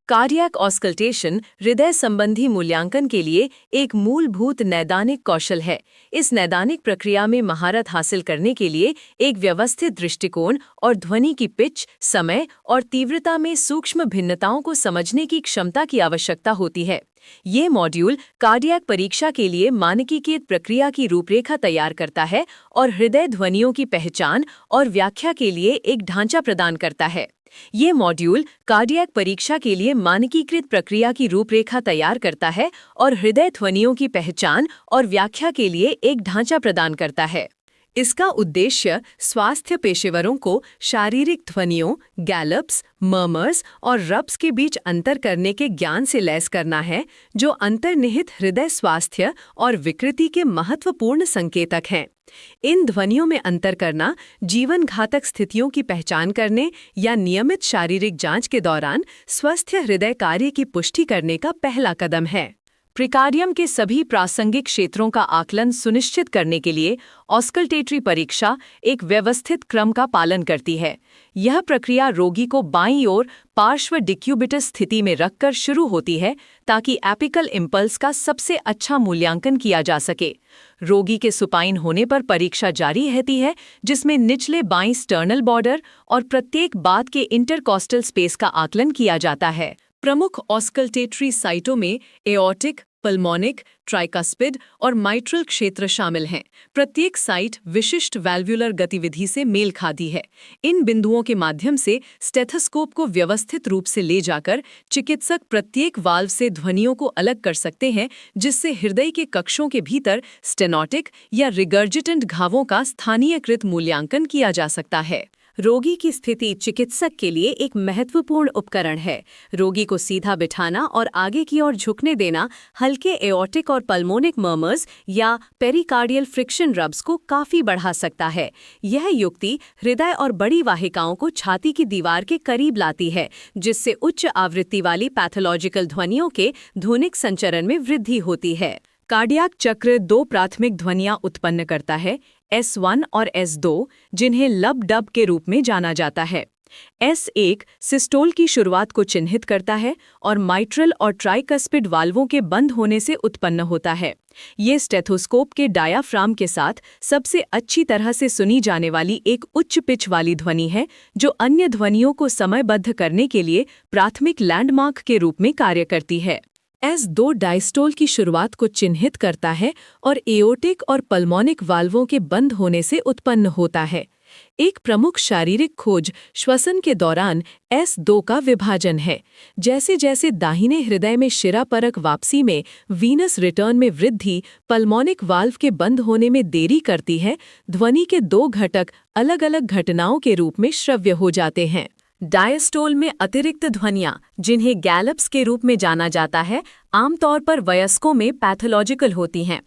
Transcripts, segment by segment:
Cardiac auscultation हृदय संबंधी मूल्यांकन के लिए एक मूलभूत नैदानिक कौशल है। इस नैदानिक प्रक्रिया में महारत हासिल करने के लिए एक व्यवस्थित दृष्टिकोण और ध्वनि की पिच, समय और तीव्रता में सूक्ष्म भिन्नताओं को समझने की क्षमता की आवश्यकता होती है। ये मॉड्यूल कार्डियक परीक्षा के लिए मानकीकृत प्रक्रिया की रूपरेखा तैयार करता है और हृदय ध्वनियों की पहचान और व्याख्या के लिए एक ढांचा प्रदान करता है। ये मॉड्यूल कार्डियक परीक्षा के लिए मानकीकृत प्रक्रिया की रूपरेखा तैयार करता है और हृदय ध्वनियों की पहचान और व्याख्या के लिए एक ढांचा प्रदान करता है। इसका उद्देश्य स्वास्थ्य पेशेवरों को शारीरिक ध्वनियों, गैलप्स, मर्मर्स और रब्स के बीच अंतर करने के ज्ञान से लैस करना है, जो अंतर्निहित हृदय स्वास्थ्य और विकृति के महत्वपूर्ण संकेतक हैं। इन ध्वनियों में अंतर करना जीवन घातक स्थितियों की पहचान करने या नियमित शारीरिक जांच के दौरान स्वस्थ हृदय कार्य की पुष्टि करने का पहला कदम है। प्रिकार्डियम के सभी प्रासंगिक क्षेत्रों का आकलन सुनिश्चित करने के लिए ऑस्कल्टेटरी परीक्षा एक व्यवस्थित क्रम का पालन करती है। यह प्रक्रिया रोगी को बाईं ओर पार्श्व डिक्यूबिटस स्थिति में रखकर शुरू होती है ताकि एपिकल इम्पल्स का सबसे अच्छा मूल्यांकन किया जा सके। रोगी के सुपाइन होने पर परीक्षा जारी रहती है, जिसमें निचले बाईं स्टर्नल बॉर्डर और प्रत्येक बात के इंटरकॉस्टल स्पेस का आकलन किया जाता है। प्रमुख ऑस्कल्टेटरी साइटों में एओर्टिक, पल्मोनिक, ट्राइकास्पिड और माइट्रल क्षेत्र शामिल हैं। प्रत्येक साइट विशिष्ट वैल्वुलर गतिविधि से मेल खाती है। इन बिंदुओं के माध्यम से स्टेथोस्कोप को व्यवस्थित रूप से ले जाकर चिकित्सक प्रत्येक वाल्व से ध्वनियों को अलग कर सकते हैं, जिससे हृदय के कक्षों के भीतर स्टेनोटिक या रिगर्जिटेंट घावों का स्थानीयकृत मूल्यांकन किया जा सकता है। रोगी की स्थिति चिकित्सक के लिए एक महत्वपूर्ण उपकरण है। रोगी को सीधा बिठाना और आगे की ओर झुकने देना हल्के एओर्टिक और पल्मोनिक मर्मर्स या पेरिकार्डियल फ्रिक्शन रब्स को काफी बढ़ा सकता है। यह युक्ति हृदय और बड़ी वाहिकाओं को छाती की दीवार के करीब लाती है, जिससे उच्च आवृत्ति वाली पैथोलॉजिकल ध्वनियों के ध्वनिक संचरण में वृद्धि होती है। कार्डियक चक्र दो प्राथमिक ध्वनियां उत्पन्न करता है, S1 और S2, जिन्हें लब डब के रूप में जाना जाता है। S1 सिस्टोल की शुरुआत को चिन्हित करता है और माइट्रल और ट्राइकस्पिड वाल्वों के बंद होने से उत्पन्न होता है। ये स्टेथोस्कोप के डायाफ्राम के साथ सबसे अच्छी तरह से सुनी जाने वाली एक उच्च पिच वाली ध्वनि है, जो अन्य ध्वनियों को समयबद्ध करने के लिए प्राथमिक लैंडमार्क के रूप में कार्य करती है। S2 डायस्टोल की शुरुआत को चिन्हित करता है और एओर्टिक और पल्मोनिक वाल्वों के बंद होने से उत्पन्न होता है। एक प्रमुख शारीरिक खोज श्वसन के दौरान S2 का विभाजन है। जैसे जैसे दाहिने हृदय में शिरापरक वापसी में वीनस रिटर्न में वृद्धि पल्मोनिक वाल्व के बंद होने में देरी करती है, ध्वनि के दो घटक अलग अलग घटनाओं के रूप में श्रव्य हो जाते हैं। डायस्टोल में अतिरिक्त ध्वनियां, जिन्हें गैलप्स के रूप में जाना जाता है, आमतौर पर वयस्कों में पैथोलॉजिकल होती हैं।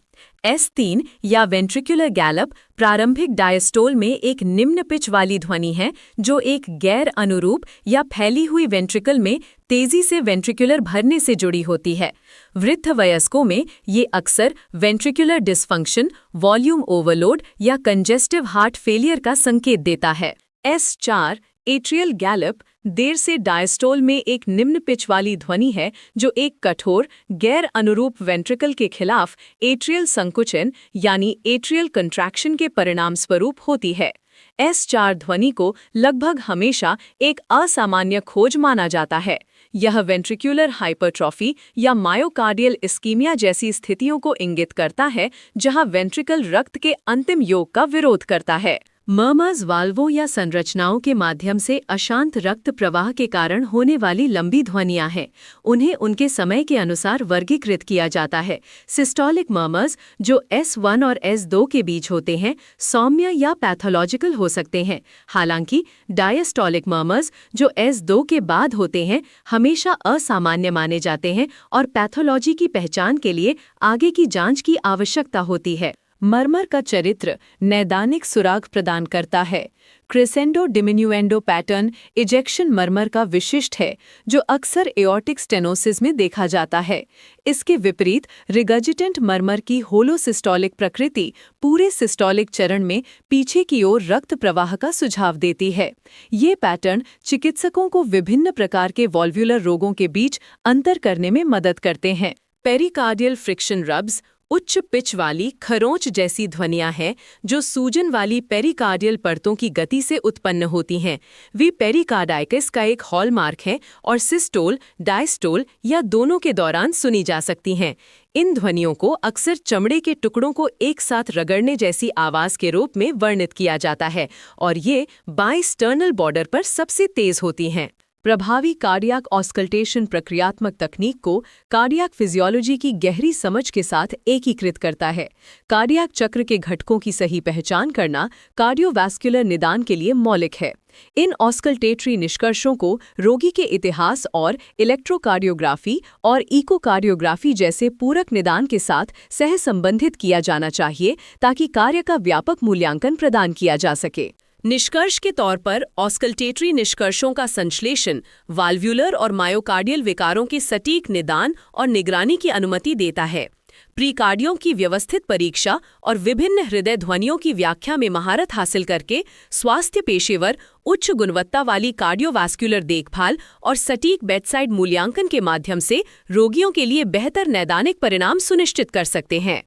S3 या वेंट्रिकुलर गैलप प्रारंभिक डायस्टोल में एक निम्न पिच वाली ध्वनि है, जो एक गैर अनुरूप या फैली हुई वेंट्रिकल में तेजी से वेंट्रिकुलर भरने से जुड़ी होती है। वृद्ध वयस्कों में ये अक्सर वेंट्रिकुलर डिस्फंक्शन, वॉल्यूम ओवरलोड या कंजेस्टिव हार्ट फेलियर का संकेत देता है। S4 एट्रियल गैलप देर से डायस्टोल में एक निम्न पिच वाली ध्वनि है, जो एक कठोर गैर अनुरूप वेंट्रिकल के खिलाफ एट्रियल संकुचन यानी एट्रियल कंट्रैक्शन के परिणाम स्वरूप होती है। S4 ध्वनि को लगभग हमेशा एक असामान्य खोज माना जाता है। यह वेंट्रिकुलर हाइपरट्रॉफी या मायोकार्डियल इस्कीमिया जैसी स्थितियों को इंगित करता है, जहां वेंट्रिकल रक्त के अंतिम योग का विरोध करता है। मर्मर्स वाल्वों या संरचनाओं के माध्यम से अशांत रक्त प्रवाह के कारण होने वाली लंबी ध्वनियां हैं। उन्हें उनके समय के अनुसार वर्गीकृत किया जाता है। सिस्टोलिक मर्मर्स, जो S1 और S2 के बीच होते हैं, सौम्य या पैथोलॉजिकल हो सकते हैं। हालांकि डायस्टोलिक मर्मर्स, जो S2 के बाद होते हैं, हमेशा असामान्य माने जाते हैं और पैथोलॉजी की पहचान के लिए आगे की जांच की आवश्यकता होती है। मरमर का चरित्र नैदानिक सुराग प्रदान करता है। क्रेसेंडो डिमिन्युएंडो पैटर्न इजेक्शन मरमर का विशिष्ट है, जो अक्सर एओर्टिक स्टेनोसिस में देखा जाता है। इसके विपरीत रिगर्जिटेंट मरमर की होलोसिस्टोलिक प्रकृति पूरे सिस्टोलिक चरण में पीछे की ओर रक्त प्रवाह का सुझाव देती है। ये पैटर्न चिकित्सकों को विभिन्न प्रकार के वॉल्व्युलर रोगों के बीच अंतर करने में मदद करते हैं। पेरिकार्डियल फ्रिक्शन रब्स उच्च पिच वाली खरोंच जैसी ध्वनियां हैं जो सूजन वाली पेरिकार्डियल परतों की गति से उत्पन्न होती हैं। वे पेरिकार्डाइटिस का एक हॉलमार्क है और सिस्टोल, डायस्टोल या दोनों के दौरान सुनी जा सकती हैं। इन ध्वनियों को अक्सर चमड़े के टुकड़ों को एक साथ रगड़ने जैसी आवाज के रूप में वर्णित किया जाता है और ये बाएं स्टर्नल बॉर्डर पर सबसे तेज होती हैं। प्रभावी कार्डियक ऑस्कल्टेशन प्रक्रियात्मक तकनीक को कार्डियक फिजियोलॉजी की गहरी समझ के साथ एकीकृत करता है। कार्डियक चक्र के घटकों की सही पहचान करना कार्डियोवैस्कुलर निदान के लिए मौलिक है। इन ऑस्कल्टेटरी निष्कर्षों को रोगी के इतिहास और इलेक्ट्रोकार्डियोग्राफी और इकोकार्डियोग्राफी जैसे पूरक निदान के साथ सहसंबंधित किया जाना चाहिए ताकि कार्य का व्यापक मूल्यांकन प्रदान किया जा सके। निष्कर्ष के तौर पर ऑस्कल्टेटरी निष्कर्षों का संश्लेषण वाल्व्युलर और मायोकार्डियल विकारों के सटीक निदान और निगरानी की अनुमति देता है। प्रीकार्डियों की व्यवस्थित परीक्षा और विभिन्न हृदय ध्वनियों की व्याख्या में महारत हासिल करके स्वास्थ्य पेशेवर उच्च गुणवत्ता वाली कार्डियोवास्कुलर देखभाल और सटीक बेडसाइड मूल्यांकन के माध्यम से रोगियों के लिए बेहतर नैदानिक परिणाम सुनिश्चित कर सकते हैं।